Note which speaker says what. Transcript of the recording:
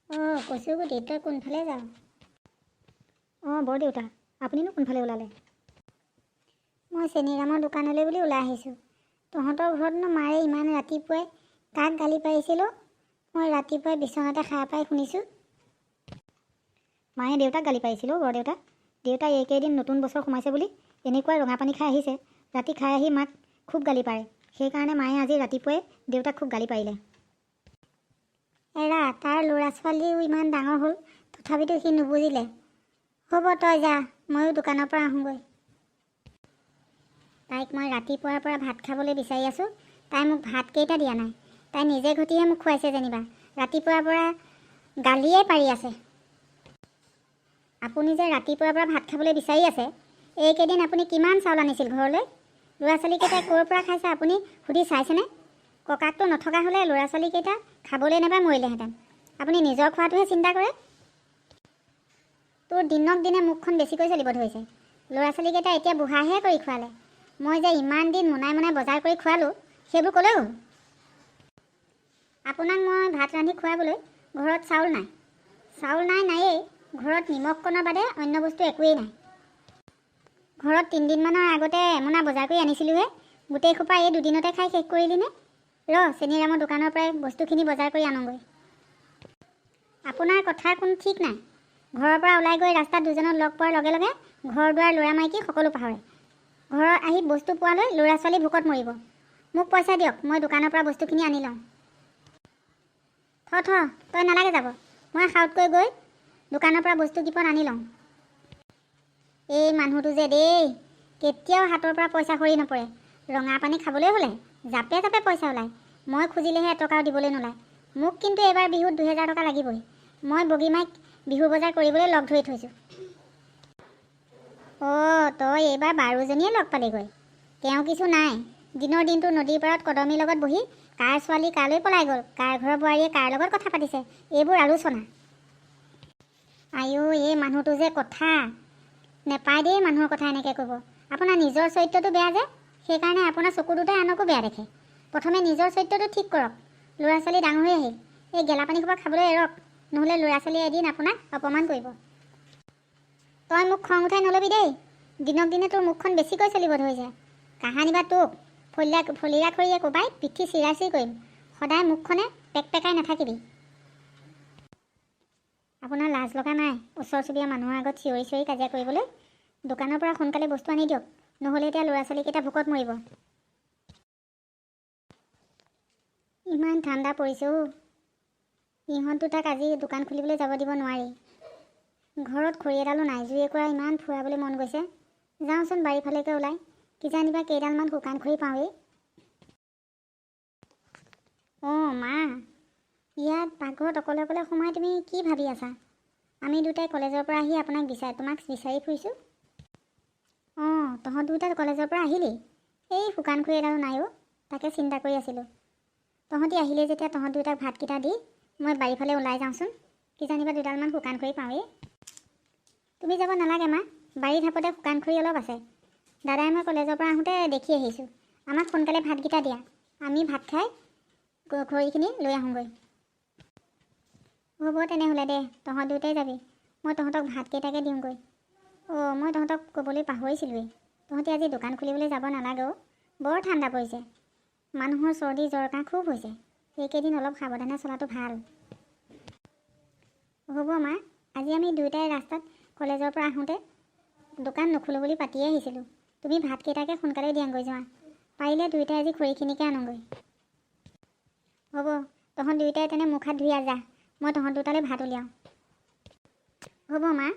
Speaker 1: কচুগুটি, তই কোনফালে যাৱ? বৰদেউতা, আপুনিনো কোনফালে ওলালে? মই চেনীৰামৰ দোকানলৈ বুলি ওলাই আহিছোঁ। তহঁতৰ ঘৰতনো মাৰে ইমান ৰাতিপুৱাই কাক গালি পাৰিছিলোঁ? মই ৰাতিপুৱাই বিচনাতে সাৰ পাই শুনিছোঁ।
Speaker 2: মায়ে দেউতাক গালি পাৰিছিল বৰদেউতা। দেউতাই এইকেইদিন নতুন বছৰ সোমাইছে বুলি এনেকুৱা ৰঙা পানী খাই আহিছে। ৰাতি খাই আহি মাক খুব গালি পাৰে। সেইকাৰণে মায়ে আজি ৰাতিপুৱাই দেউতাক খুব গালি পাৰিলে।
Speaker 1: এৰা, তাৰ ল'ৰা ছোৱালীও ইমান ডাঙৰ হ'ল, তথাপিতো সি নুবুজিলে। হ'ব, তই যা, ময়ো দোকানৰ পৰা আহোঁগৈ। তাইক মই ৰাতিপুৱাৰ পৰা ভাত খাবলৈ বিচাৰি আছোঁ। তাই মোক ভাতকেইটা দিয়া নাই। তাই নিজে ঘটিহে মোক খুৱাইছে যেনিবা। ৰাতিপুৱাৰ পৰা গালিয়ে পাৰি আছে। আপুনি যে ৰাতিপুৱাৰ পৰা ভাত খাবলৈ বিচাৰি আছে, এইকেইদিন আপুনি কিমান চাউল আনিছিল ঘৰলৈ? ল'ৰা ছোৱালীকেইটাই ক'ৰ পৰা খাইছে আপুনি সুধি চাইছেনে? ককাকটো নথকা হ'লে ল'ৰা ছোৱালীকেইটা খাবলৈ নাপাই মৰিলেহেঁতেন। আপুনি নিজৰ খোৱাটোহে চিন্তা কৰে। তোৰ দিনক দিনে মুখখন বেছিকৈ চলিব ধৰিছে। ল'ৰা ছোৱালীকেইটা এতিয়া বুঢ়াহে কৰি খোৱালে। মই যে ইমান দিন মোনাই মোনাই বজাৰ কৰি খোৱালোঁ, সেইবোৰ ক'লৈ গ'ল? আপোনাক মই ভাত ৰান্ধি খুৱাবলৈ ঘৰত চাউল নাই। চাউল নায়েই। ঘৰত নিমখকণৰ বাদে অন্য বস্তু একোৱেই নাই। ঘৰত 3 দিনমানৰ আগতে এমোনা বজাৰ কৰি আনিছিলোঁহে। গোটেই সোপা এই দুদিনতে খাই শেষ কৰিলিনে? চেনীৰামৰ দোকানৰ পৰাই বস্তুখিনি বজাৰ কৰি আনোগৈ। আপোনাৰ কথাৰ কোনো ঠিক নাই। ঘৰৰ পৰা ওলাই গৈ ৰাস্তাত দুজনক লগ পোৱাৰ লগে লগে ঘৰ দুৱাৰ ল'ৰা মাইকী সকলো পাহৰে। ঘৰত আহি বস্তু পোৱালৈ ল'ৰা ছোৱালী ভোকত মৰিব। মোক পইচা দিয়ক, মই দোকানৰ পৰা বস্তুখিনি আনি লওঁ। তই নালাগে যাব। মই সাউতকৈ গৈ দোকানৰ পৰা বস্তু কিপন আনি লওঁ। এই মানুহটো যে দেই, কেতিয়াও হাতৰ পৰা পইচা সৰি নপৰে। ৰঙা পানী খাবলৈ হ'লে জাপে জাপে পইচা ওলায়। মই খুজিলেহে এটকাও দিবলৈ নোলায়। মোক কিন্তু এইবাৰ বিহুত 2000 টকা লাগিবই। মই বগীমাইক বিহু বজাৰ কৰিবলৈ লগ ধৰি থৈছোঁ। তই এইবাৰ 12জনীয়ে লগ পালিগৈ। তেওঁ কিছু নাই। দিনৰ দিনটো নদীৰ পাৰত কদমীৰ লগত বহি কাৰ ছোৱালী কালৈ পলাই গ'ল, কাৰ ঘৰৰ বোৱাৰীয়ে কাৰ লগত কথা পাতিছে, এইবোৰ আলোচনা। এই মানুহটো যে কথা নেপায় দেই মানুহৰ কথা এনেকৈ ক'ব। আপোনাৰ নিজৰ চৰিত্ৰটো বেয়া যে, সেইকাৰণে আপোনাৰ চকু দুটাই আনকো বেয়া দেখে। প্ৰথমে নিজৰ চৰিত্ৰটো ঠিক কৰক। ল'ৰা ছোৱালী ডাঙৰ হৈ আহিল। এই গেলাপানী সোপা খাবলৈ এৰক, নহ'লে ল'ৰা ছোৱালীয়ে এদিন আপোনাক অপমান কৰিব। তই মোক খং উঠাই নল'বি দেই। দিনক দিনে তোৰ মুখখন বেছিকৈ চলিব ধৰিছে। কাহানি বা তোক ফলিৰা খৰিয়ে কোবাই পিঠি চিৰা চিৰি কৰিম। সদায় মুখখনে পেকপেকাই নাথাকিবি। আপোনাৰ লাজ লগা নাই ওচৰ চুবুৰীয়া মানুহৰ আগত চিঞৰি চিঞৰি কাজিয়া কৰিবলৈ? দোকানৰ পৰা সোনকালে বস্তু আনি দিয়ক, নহ'লে এতিয়া ল'ৰা ছোৱালীকেইটা ভোকত মৰিব। ইমান ঠাণ্ডা পৰিছে ইহঁত দুটাক আজি দোকান খুলিবলৈ যাব দিব নোৱাৰি। ঘৰত খৰি এডালো নাই। জুই একুৰা ইমান ফুৰাবলৈ মন গৈছে। যাওঁচোন বাৰীফালেকে ওলাই, কিজানিবা কেইডালমান শুকান খৰি পাওঁৱেই। মা, ইয়াত পাকঘৰত অকলে অকলে সোমাই তুমি কি ভাবি আছা? আমি দুটাই কলেজৰ পৰা আহি তোমাক বিচাৰি ফুৰিছোঁ। তহঁত দুটা কলেজৰ পৰা আহিলি? এই শুকান খৰি এডালো নাই তাকে চিন্তা কৰি আছিলোঁ। তহঁতি আহিলে যেতিয়া তহঁত দুটাক ভাতকেইটা দি মই বাৰীফালে ওলাই যাওঁচোন, কিজানিবা দুডালমান শুকান খৰি পাওঁৱেই। তুমি যাব নালাগে মা, বাৰীত থাপতে শুকান খৰি অলপ আছে। দাদাই মই কলেজৰ পৰা আহোঁতে দেখি আহিছোঁ। আমাক সোনকালে ভাতকেইটা দিয়া, আমি ভাত খাই খৰিখিনি লৈ আহোঁগৈ। হ'ব তেনেহ'লে দে, তহঁত দুটাই যাবি। মই তহঁতক ভাতকেইটাকে দিওঁগৈ। মই তহঁতক ক'বলৈ পাহৰিছিলোঁৱেই। তহঁতি আজি দোকান খুলিবলৈ যাব নালাগে। বৰ ঠাণ্ডা পৰিছে। মানুহৰ চৰ্দি জ্বৰ কাহ খুব হৈছে। এইকেইদিন অলপ সাৱধানে চলাটো ভাল। হ'ব মা, আজি আমি দুয়োটাই ৰাস্তাত কলেজৰ পৰা আহোঁতে দোকান নুখোলোঁ বুলি পাতিয়ে আহিছিলোঁ। তুমি ভাতকেইটাকে সোনকালে দিয়াগৈ যোৱা। পাৰিলে দুয়োটাই আজি খৰিখিনিকে আনোগৈ। হ'ব, তহঁত দুয়োটাই তেনে মুখ হাত ধুই যা। মই তহঁত দুটালৈ ভাত উলিয়াওঁ। হ'ব মা।